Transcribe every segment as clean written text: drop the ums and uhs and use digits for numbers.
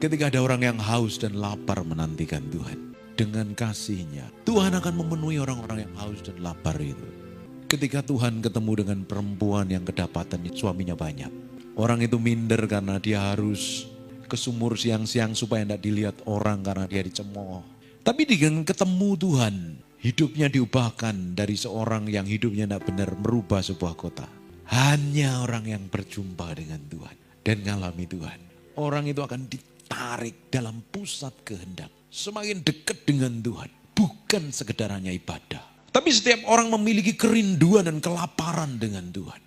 Ketika ada orang yang haus dan lapar menantikan Tuhan, dengan kasih-Nya, Tuhan akan memenuhi orang-orang yang haus dan lapar itu. Ketika Tuhan ketemu dengan perempuan yang kedapatan suaminya banyak, orang itu minder karena dia harus ke sumur siang-siang supaya tidak dilihat orang karena dia dicemooh. Tapi dengan ketemu Tuhan, hidupnya diubahkan dari seorang yang hidupnya tidak benar merubah sebuah kota. Hanya orang yang berjumpa dengan Tuhan dan mengalami Tuhan, orang itu akan ditarik dalam pusat kehendak. Semakin dekat dengan Tuhan, bukan sekedar hanya ibadah. Tapi setiap orang memiliki kerinduan dan kelaparan dengan Tuhan.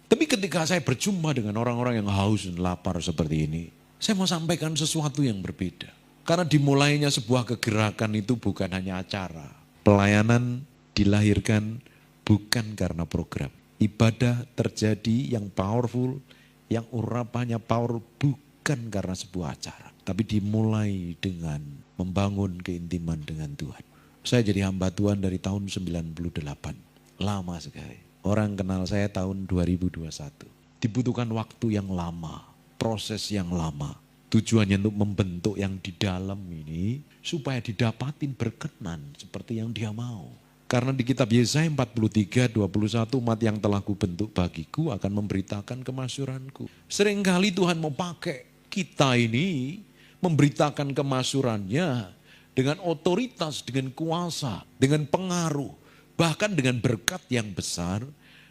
Tapi ketika saya berjumpa dengan orang-orang yang haus dan lapar seperti ini, saya mau sampaikan sesuatu yang berbeda. Karena dimulainya sebuah kegerakan itu bukan hanya acara. Pelayanan dilahirkan bukan karena program. Ibadah terjadi yang powerful, yang urapannya power bukan karena sebuah acara. Tapi dimulai dengan membangun keintiman dengan Tuhan. Saya jadi hamba Tuhan dari tahun 98. Lama sekali. Orang kenal saya tahun 2021. Dibutuhkan waktu yang lama, proses yang lama. Tujuannya untuk membentuk yang di dalam ini supaya didapatin berkenan seperti yang Dia mau. Karena di kitab Yesaya 43:21, umat yang telah kubentuk bagiku akan memberitakan kemasyuranku. Seringkali Tuhan mau pakai kita ini memberitakan kemasyurannya dengan otoritas, dengan kuasa, dengan pengaruh, bahkan dengan berkat yang besar.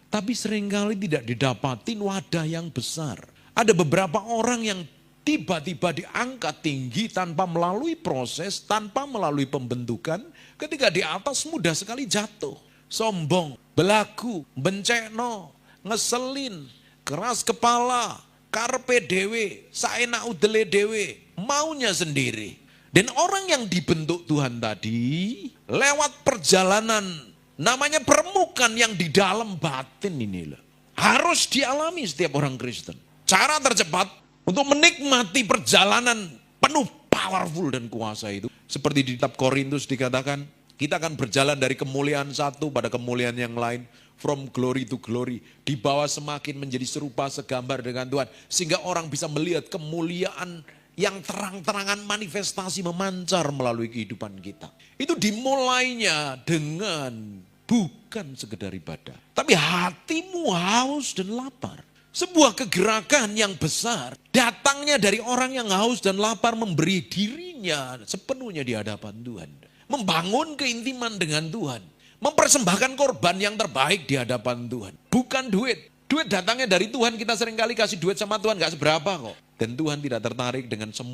Tapi seringkali tidak didapatin wadah yang besar. Ada beberapa orang yang tiba-tiba diangkat tinggi tanpa melalui proses, tanpa melalui pembentukan. Ketika di atas mudah sekali jatuh. Sombong, belagu, bencekno, ngeselin, keras kepala, karpe dewe, saenak udele dewe, maunya sendiri. Dan orang yang dibentuk Tuhan tadi lewat perjalanan namanya permukaan yang di dalam batin ini loh. Harus dialami setiap orang Kristen. Cara tercepat untuk menikmati perjalanan penuh powerful dan kuasa itu. Seperti di kitab Korintus dikatakan, kita akan berjalan dari kemuliaan satu pada kemuliaan yang lain. From glory to glory. Dibawa semakin menjadi serupa segambar dengan Tuhan. Sehingga orang bisa melihat kemuliaan yang terang-terangan manifestasi memancar melalui kehidupan kita. Itu dimulainya dengan bukan sekedar ibadah. Tapi hatimu haus dan lapar. Sebuah kegerakan yang besar datangnya dari orang yang haus dan lapar memberi dirinya sepenuhnya di hadapan Tuhan. Membangun keintiman dengan Tuhan. Mempersembahkan korban yang terbaik di hadapan Tuhan. Bukan duit. Duit datangnya dari Tuhan, kita seringkali kasih duit sama Tuhan gak seberapa kok. Dan Tuhan tidak tertarik dengan semua.